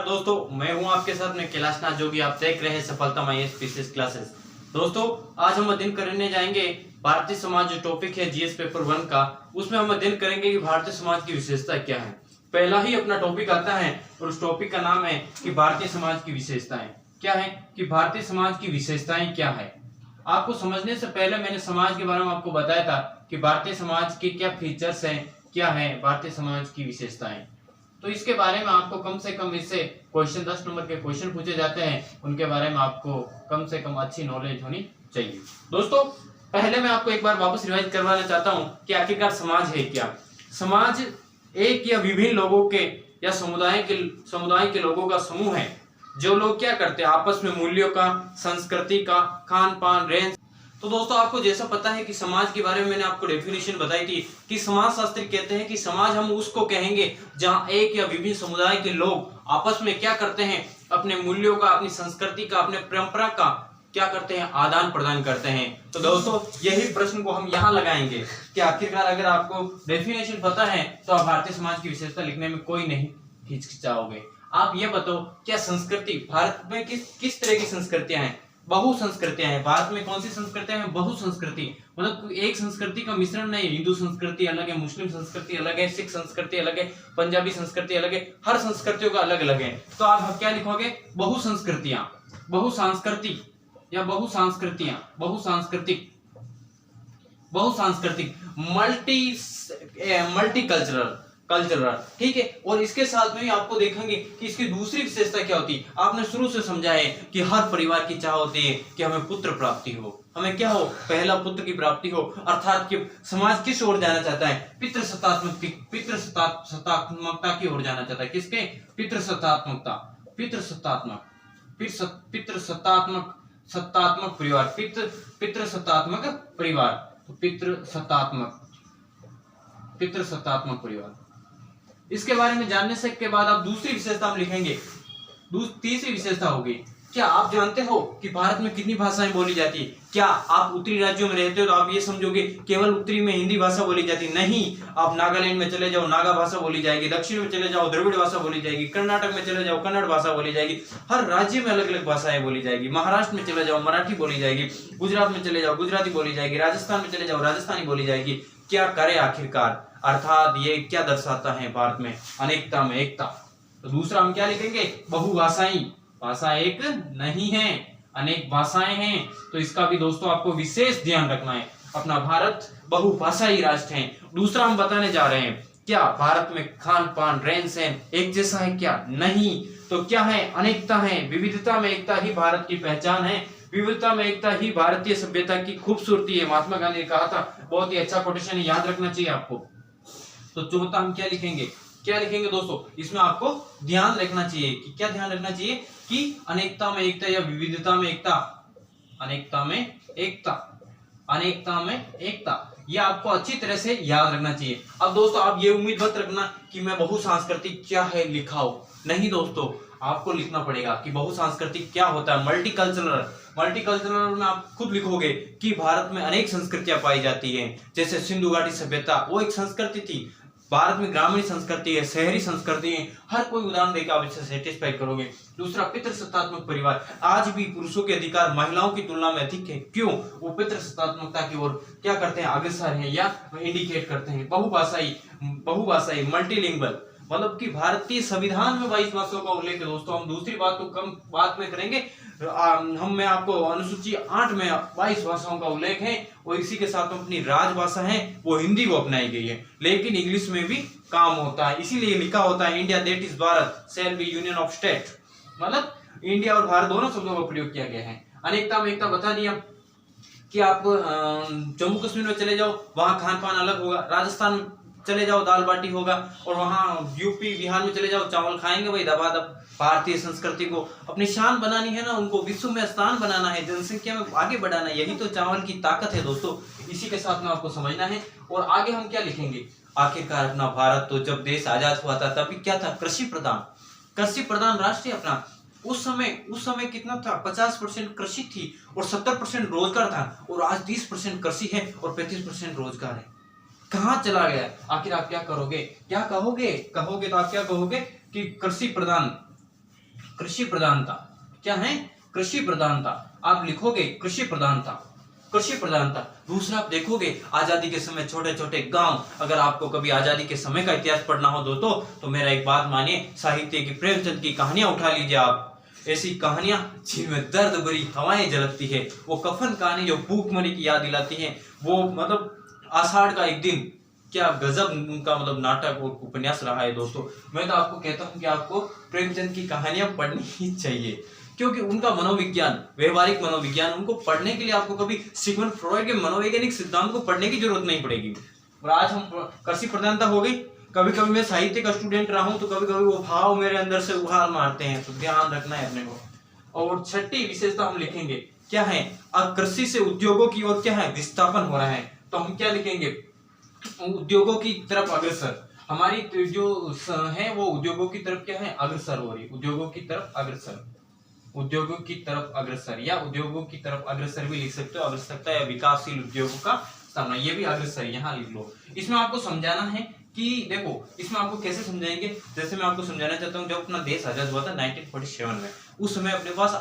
दोस्तों, मैं हूं आपके साथ में कैलाश नाथ, जो भी आप देख रहे हैं सफलता माई स्पीसीज क्लासेस। दोस्तों, आज हम अध्ययन करने जाएंगे भारतीय समाज। जो टॉपिक है जीएस पेपर 1 का, उसमें हम अध्ययन करेंगे कि भारतीय समाज की विशेषता क्या है। पहला ही अपना टॉपिक आता है और उस टॉपिक का नाम है कि भारतीय समाज की विशेषताएं क्या है, कि भारतीय समाज की विशेषताएं क्या है। आपको समझने से पहले मैंने समाज के बारे में आपको बताया था कि भारतीय समाज के क्या फीचर्स हैं, क्या है भारतीय समाज की विशेषताएं। तो इसके बारे में आपको कम से कम इससे क्वेश्चन 10 नंबर के क्वेश्चन पूछे जाते हैं, उनके बारे में आपको कम से कम अच्छी नॉलेज होनी चाहिए। दोस्तों, पहले मैं आपको एक बार वापस रिवाइज करवाना चाहता हूं कि आखिरकार समाज है क्या। समाज एक या विभिन्न लोगों के या समुदाय के लोगों का समूह है, जो लोग क्या करते हैं, आपस में मूल्यों का, संस्कृति का, खान पान, रहन। तो दोस्तों, आपको जैसा पता है कि समाज के बारे में मैंने आपको डेफिनेशन बताई थी कि समाज शास्त्री कहते हैं कि समाज हम उसको कहेंगे जहां एक या विभिन्न समुदाय के लोग आपस में क्या करते हैं, अपने मूल्यों का, अपनी संस्कृति का, अपने परंपरा का क्या करते हैं, आदान प्रदान करते हैं। तो दोस्तों, यही प्रश्न को हम यहाँ लगाएंगे कि आखिरकार अगर आपको डेफिनेशन पता है तो आप भारतीय समाज की विशेषता लिखने में कोई नहीं हिचकिचाओगे। आप ये बताओ, क्या संस्कृति भारत में किस तरह की संस्कृतियां हैं? बहु संस्कृतियां हैं। भारत में कौन सी संस्कृतियां हैं? बहु संस्कृति, मतलब एक संस्कृति का मिश्रण नहीं। हिंदू संस्कृति अलग है, मुस्लिम संस्कृति अलग है, सिख संस्कृति अलग है, पंजाबी संस्कृति अलग है, हर संस्कृतियों का अलग अलग है। तो आप क्या लिखोगे? बहु संस्कृतियां, बहु सांस्कृतिक या बहु सांस्कृतियां, बहु सांस्कृतिक, बहु सांस्कृतिक, मल्टी कल्चरल, ठीक है। और इसके साथ में आपको देखेंगे कि इसकी दूसरी विशेषता क्या होती है। आपने शुरू से समझा है कि हर परिवार की चाह होती है कि हमें पुत्र प्राप्ति हो, हमें क्या हो, पहला पुत्र की प्राप्ति हो। अर्थात कि समाज किस ओर जाना चाहता है? पितृसत्तात्मकता की ओर जाना चाहता है। किसके? पितृसत्तात्मकता, सत्तात्मक परिवार, पितृसत्तात्मक परिवार, तो पितृसत्तात्मक परिवार। इसके बारे में जानने से के बाद आप दूसरी विशेषता हम लिखेंगे। तीसरी विशेषता होगी, क्या आप जानते हो कि भारत में कितनी भाषाएं बोली जाती है? क्या आप उत्तरी राज्यों में रहते हो तो आप ये समझोगे केवल उत्तरी में हिंदी भाषा बोली जाती? नहीं, आप नागालैंड में चले जाओ, नागा भाषा बोली जाएगी। दक्षिण में चले जाओ, द्रविड़ भाषा बोली जाएगी। कर्नाटक में चले जाओ, कन्नड़ भाषा बोली जाएगी। हर राज्य में अलग अलग भाषाएं बोली जाएगी। महाराष्ट्र में चले जाओ, मराठी बोली जाएगी। गुजरात में चले जाओ, गुजराती बोली जाएगी। राजस्थान में चले जाओ, राजस्थानी बोली जाएगी। क्या करे आखिरकार? अर्थात ये क्या दर्शाता है? भारत में अनेकता में एकता। तो दूसरा हम क्या लिखेंगे? बहुभाषाई। भाषा एक नहीं है, अनेक भाषाएं हैं। तो इसका भी दोस्तों आपको विशेष ध्यान रखना है। अपना भारत बहुभाषाई राष्ट्र है। दूसरा हम बताने जा रहे हैं, क्या भारत में खान पान, रहन सहन एक जैसा है? क्या नहीं। तो क्या है? अनेकता है। विविधता में एकता ही भारत की पहचान है। विविधता में एकता ही भारतीय सभ्यता की खूबसूरती है। महात्मा गांधी ने कहा था, बहुत ही अच्छा कोटेशन, याद रखना चाहिए आपको। तो चौथा हम क्या लिखेंगे दोस्तों? इसमें आपको ध्यान रखना चाहिए कि क्या ध्यान रखना चाहिए कि अनेकता में एकता या विविधता में एकता, अनेकता में एकता, यह आपको अच्छी तरह से याद रखना चाहिए। अब दोस्तों, आप ये उम्मीद मत रखना कि मैं बहुसांस्कृतिक क्या है लिखाओ। नहीं दोस्तों, आपको लिखना पड़ेगा कि बहुसांस्कृतिक क्या होता है। मल्टीकल्चरल में आप खुद लिखोगे कि भारत में अनेक संस्कृतियां पाई जाती हैं। जैसे सिंधु घाटी सभ्यता, वो एक संस्कृति थी। भारत में ग्रामीण संस्कृति है, शहरी संस्कृति है। हर कोई उदाहरण देकर आप इससे सेटिस्फाई करोगे। दूसरा, पितृसत्तात्मक परिवार। आज भी पुरुषों के अधिकार महिलाओं की तुलना में अधिक है। क्यों? वो पितृसत्तात्मकता की ओर क्या करते हैं, अग्रसर हैं या इंडिकेट करते हैं। बहुभाषाई, मल्टीलिंगुअल, मतलब कि भारतीय संविधान में 22 भाषाओं का उल्लेख है। दोस्तों, हम दूसरी बात तो कम बात में करेंगे। मैं आपको अनुसूची 8 में 22 भाषाओं का उल्लेख है, और इसी के साथ में अपनी राजभाषा है वो हिंदी को अपनाई गई है। लेकिन इंग्लिश में भी काम होता है, इसीलिए लिखा होता है India that is Bharat shall be union of state, मतलब इंडिया और भारत दोनों शब्दों का प्रयोग किया गया है। अनेकता में एकता बता दिया कि आप जम्मू कश्मीर में चले जाओ, वहां खान पान अलग होगा। राजस्थान में चले जाओ, दाल बाटी होगा। और वहां यूपी बिहार में चले जाओ, चावल खाएंगे भाई दबादब। भारतीय संस्कृति को अपनी शान बनानी है ना, उनको विश्व में स्थान बनाना है, जनसंख्या में आगे बढ़ाना है। यही तो चावल की ताकत है दोस्तों। इसी के साथ में आपको समझना है। और आगे हम क्या लिखेंगे? आखिरकार अपना भारत तो जब देश आजाद हुआ था तभी क्या था? कृषि प्रधान राष्ट्र अपना। उस समय कितना था? 50% कृषि थी और 70% रोजगार था। और आज 30% कृषि है और 35% रोजगार है। कहाँ चला गया? आखिर आप क्या करोगे? क्या कहोगे तो आप क्या कहोगे कि कृषि प्रधान कृषि प्रधानता। क्या है? कृषि प्रधानता। आप लिखोगे कृषि प्रधानता, कृषि प्रधानता। दूसरा आप देखोगे आजादी के समय छोटे छोटे गांव। अगर आपको कभी आजादी के समय का इतिहास पढ़ना हो दोस्तों तो मेरा एक बात मानिए, साहित्य की प्रेमचंद की कहानियां उठा लीजिए आप। ऐसी कहानियां जिनमें दर्द भरी हवाएं झलकती है, वो कफन कहानी जो भूखमरी की याद दिलाती है, वो मतलब आषाढ़ का एक दिन, क्या गजब उनका मतलब नाटक और उपन्यास रहा है दोस्तों। मैं तो आपको कहता हूं कि आपको प्रेमचंद की कहानियां पढ़नी ही चाहिए, क्योंकि उनका मनोविज्ञान, व्यवहारिक मनोविज्ञान, उनको पढ़ने के लिए आपको कभी सिगमंड फ्रॉइड के मनोवैज्ञानिक सिद्धांत को पढ़ने की जरूरत नहीं पड़ेगी। और आज हम कृषि प्रधानता हो गई। कभी कभी मैं साहित्य का स्टूडेंट रहा हूं तो कभी कभी वो भाव मेरे अंदर से उछाल मारते हैं, तो ध्यान रखना है अपने को। और छठी विशेषता हम लिखेंगे, क्या है? कृषि से उद्योगों की ओर क्या है? विस्थापन हो रहा है। तो हम क्या लिखेंगे? उद्योगों की तरफ अग्रसर। हमारी जो है वो उद्योगों की तरफ क्या है? अग्रसर हो रही, उद्योगों की तरफ अग्रसर, उद्योगों की तरफ अग्रसर, या उद्योगों की तरफ अग्रसर भी लिख सकते हो, अग्रसरता या विकासशील उद्योगों का सामना, ये भी अग्रसर यहाँ लिख लो। इसमें आपको समझाना है कि देखो, इसमें आपको कैसे समझाएंगे, जैसे मैं आपको समझाना चाहता हूँ, जब अपना देश आजाद हुआ था 1947 में, उस समय अपने पास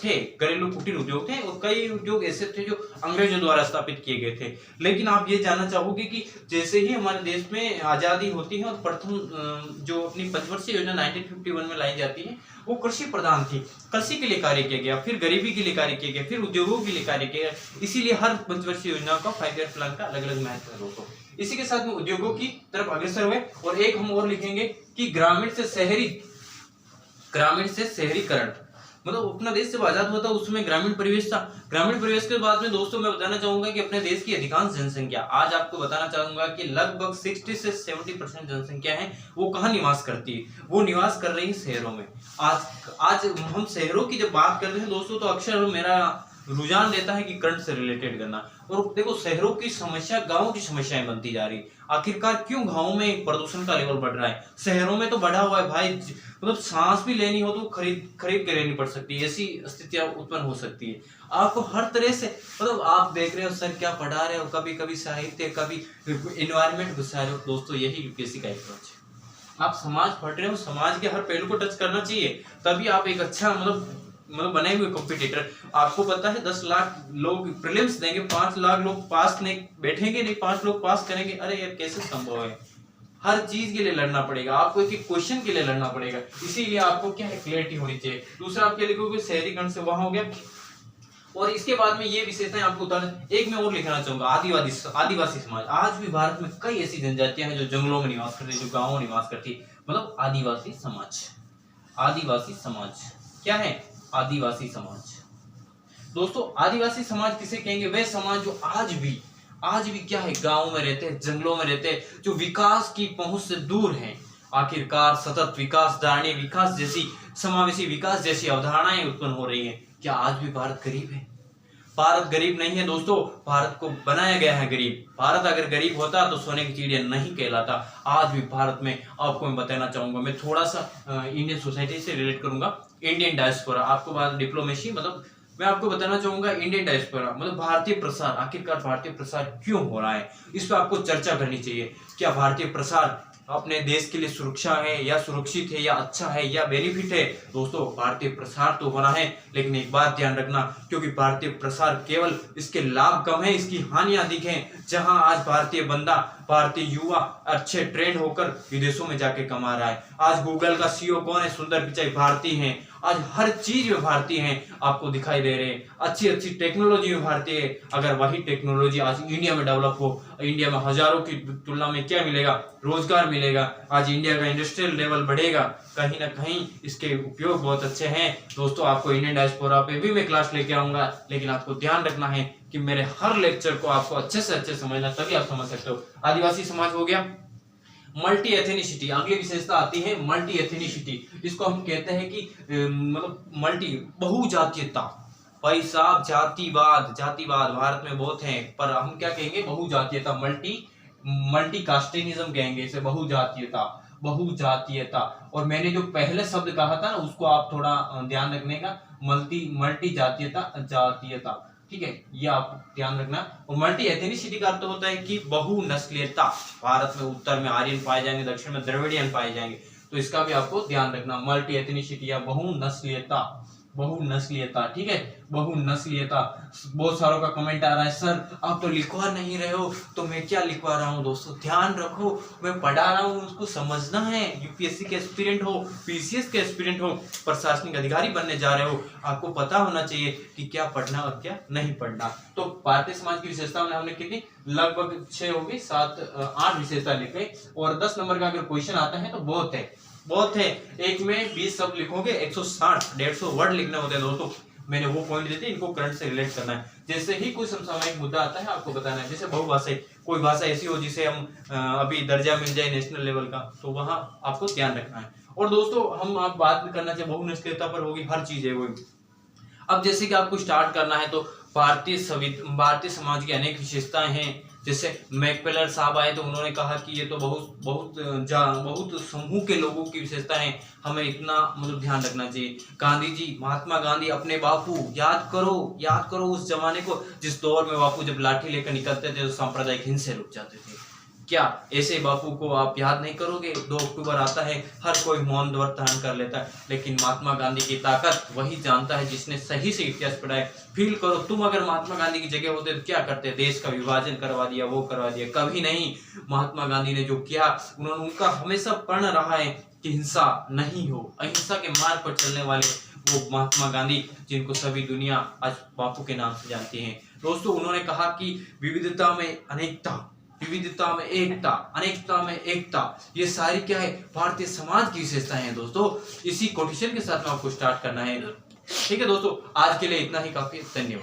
थे घरेलू कुटीर उद्योग थे, और कई उद्योग ऐसे थे जो अंग्रेजों द्वारा स्थापित किए गए थे। लेकिन आप ये जानना चाहोगे कि जैसे ही हमारे देश में आजादी होती है और प्रथम जो अपनी पंचवर्षीय योजना 1951 में लाई जाती है, वो कृषि प्रधान थी। कृषि के लिए कार्य किया गया, फिर गरीबी के लिए कार्य किया गया, फिर उद्योगों के लिए कार्य किया गया। इसीलिए हर पंचवर्षीय योजना का 5 ईयर प्लान का अलग अलग महत्व है दोस्तों। इसी के साथ में उद्योगों की तरफ अग्रसर हुए। और एक हम और लिखेंगे कि ग्रामीण से शहरीकरण। मतलब अपना देश जब आजाद हुआ था उसमें ग्रामीण परिवेश था। ग्रामीण परिवेश के बाद में दोस्तों मैं बताना चाहूंगा कि अपने देश की अधिकांश जनसंख्या, आज आपको बताना चाहूंगा कि लगभग 60 से 70% जनसंख्या है वो कहाँ निवास करती है? वो निवास कर रही है शहरों में। आज हम शहरों की जब बात करते हैं दोस्तों तो अक्सर मेरा रुझान देता है कि करंट से रिलेटेड करना। और देखो, शहरों की समस्या गांवों की समस्याएं बनती जा रही। आखिरकार क्यों गांवों में प्रदूषण का लेवल बढ़ रहा है? शहरों में तो बढ़ा हुआ है भाई, मतलब सांस भी लेनी हो तो खरीद के लेनी पड़ सकती है, ऐसी स्थितियां उत्पन्न हो सकती है। आपको हर तरह से, मतलब आप देख रहे हो सर क्या पढ़ा रहे हो, कभी कभी साहित्य, कभी एनवायरमेंट घुसा रहे हो दोस्तों, यही यूपीएससी का अप्रोच है। आप समाज पढ़ रहे हो, समाज के हर पहलू को टच करना चाहिए, तभी आप एक अच्छा मतलब बने हुए कॉम्पिटिटर। आपको पता है 10 लाख लोग प्रीलिम्स देंगे, 5 लाख लोग पास नहीं बैठेंगे, नहीं 5 लोग पास करेंगे। अरे यार कैसे संभव है? हर चीज के लिए लड़ना पड़ेगा आपको, एक क्वेश्चन के लिए लड़ना पड़ेगा। इसीलिए आपको क्या है? क्लैरिटी होनी चाहिए। दूसरा आप क्या लिखोगे? शहरीकरण से वहां हो गया। और इसके बाद में ये विशेषताएं आपको उतारना। एक मैं और लिखना चाहूंगा, आदिवासी समाज। आज भी भारत में कई ऐसी जनजातियां हैं जो जंगलों में निवास करती है, जो गाँवों में निवास करती है, मतलब आदिवासी समाज। आदिवासी समाज क्या है? आदिवासी समाज। दोस्तों आदिवासी समाज किसे कहेंगे? वह समाज जो आज भी क्या है? गांव में रहते हैं, जंगलों में रहते हैं, जो विकास की पहुंच से दूर हैं। आखिरकार सतत विकास, दायनीय विकास जैसी, समावेशी विकास जैसी अवधारणाएं उत्पन्न हो रही हैं। क्या आज भी भारत गरीब है? भारत गरीब नहीं है दोस्तों, भारत को बनाया गया है गरीब। भारत अगर गरीब होता तो सोने की चिड़िया नहीं कहलाता। आज भी भारत में, आपको मैं बताना चाहूंगा, मैं थोड़ा सा इंडियन सोसाइटी से रिलेट करूंगा। इंडियन डायस्पोरा, आपको बात डिप्लोमेसी, मतलब मैं आपको बताना चाहूंगा इंडियन डायस्पोरा मतलब भारतीय प्रसार। आखिरकार भारतीय प्रसार क्यों हो रहा है, इस पर आपको चर्चा करनी चाहिए। क्या भारतीय प्रसार अपने देश के लिए सुरक्षा है, या सुरक्षित है, या अच्छा है, या बेनिफिट है? दोस्तों भारतीय प्रसार तो होना है, लेकिन एक बात ध्यान रखना, क्योंकि भारतीय प्रसार केवल इसके लाभ कम है, इसकी हानियां अधिक हैं। जहां आज भारतीय बंदा, भारतीय युवा अच्छे ट्रेंड होकर विदेशों में जाके कमा रहा है। आज गूगल का सीईओ कौन है? सुंदर पिचाई भारतीय हैं। आज हर चीज में भारतीय हैं, आपको दिखाई दे रहे हैं। अच्छी अच्छी टेक्नोलॉजी में भारतीय है। अगर वही टेक्नोलॉजी आज इंडिया में डेवलप हो, इंडिया में हजारों की तुलना में क्या मिलेगा? रोजगार मिलेगा। आज इंडिया का इंडस्ट्रियल लेवल बढ़ेगा। कहीं ना कहीं इसके उपयोग बहुत अच्छे हैं दोस्तों। आपको इंडियन डायस्पोरा पे भी मैं क्लास लेके आऊंगा, लेकिन आपको ध्यान रखना है कि मेरे हर लेक्चर को आपको अच्छे से अच्छे समझना, तभी आप समझ सकते हो। आदिवासी समाज हो गया। मल्टी एथेनिसिटी, अगली विशेषता आती है मल्टी एथेनिसिटी। इसको हम कहते हैं कि मतलब मल्टी, बहुजातीयता। भाई साहब जातिवाद भारत में बहुत हैं, पर हम क्या कहेंगे? बहुजातीयता, मल्टी कास्टिनिज्म कहेंगे इसे, बहुजातीयता। और मैंने जो पहले शब्द कहा था ना, उसको आप थोड़ा ध्यान रखने का, मल्टी जातीयता, ठीक है, ये आप ध्यान रखना। और मल्टी एथेनिसिटी का अर्थ होता है कि बहुनस्लीयता। भारत में उत्तर में आर्यन पाए जाएंगे, दक्षिण में द्रविडियन पाए जाएंगे। तो इसका भी आपको ध्यान रखना। मल्टी एथनिसिटी या बहुनस्लीयता, बहुनस्लीयता, ठीक है, बहुनस्लीयता। बहुत सारों का कमेंट आ रहा है, सर आप तो लिखवा नहीं रहे हो तो मैं क्या लिखवा रहा हूँ। दोस्तों ध्यान रखो, मैं पढ़ा रहा हूँ, उसको समझना है। यूपीएससी के एस्पिरेंट हो, पीसीएस के एस्पिरेंट हो, प्रशासनिक अधिकारी बनने जा रहे हो, आपको पता होना चाहिए कि क्या पढ़ना और क्या नहीं पढ़ना। तो भारतीय समाज की विशेषताओं में हमने कितनी, लगभग 6 होगी, 8 विशेषता लिखे। और 10 नंबर का अगर क्वेश्चन आता है तो बहुत है, बहुत है। एक में 20 शब्द लिखोगे, 160-150 वर्ड लिखने होते हैं दोस्तों। मैंने वो पॉइंट देते हैं, इनको करंट से रिलेट करना है। जैसे ही कोई समसामयिक मुद्दा आता है आपको बताना है। जैसे बहुभाषाई, कोई भाषा ऐसी हो जिसे हम अभी दर्जा मिल जाए नेशनल लेवल का, तो वहां आपको ध्यान रखना है। और दोस्तों हम आप बात करना चाहिए बहुनिष्क्रियता पर, होगी हर चीज है वो। अब जैसे कि आपको स्टार्ट करना है तो भारतीय समाज की अनेक विशेषताएं हैं। जैसे मैकपेलर साहब आए तो उन्होंने कहा कि ये तो बहुत समूह के लोगों की विशेषता है, हमें इतना मतलब ध्यान रखना चाहिए। गांधी जी, महात्मा गांधी, अपने बापू याद करो उस जमाने को जिस दौर में बापू जब लाठी लेकर निकलते थे तो सांप्रदायिक हिंसा रुक जाते थे। क्या ऐसे बापू को आप याद नहीं करोगे? 2 अक्टूबर आता है, हर कोई मौन व्रत धारण कर लेता है, लेकिन महात्मा गांधी की ताकत वही जानता है जिसने सही से इतिहास पढ़ा है। फील करो, तुम अगर महात्मा गांधी की जगह होते तो क्या करते? देश का विभाजन करवा दिया, वो करवा दिया? कभी नहीं। महात्मा गांधी ने जो किया, उनका हमेशा प्रण रहा है कि हिंसा नहीं हो, अहिंसा के मार्ग पर चलने वाले वो महात्मा गांधी, जिनको सभी दुनिया आज बापू के नाम से जानती है। दोस्तों उन्होंने कहा कि विविधता में अनेकता, विविधता में एकता, अनेकता में एकता, ये सारी क्या है? भारतीय समाज की विशेषताएं हैं दोस्तों। इसी कोटेशन के साथ में आपको स्टार्ट करना है। ठीक है दोस्तों, आज के लिए इतना ही काफी। धन्यवाद।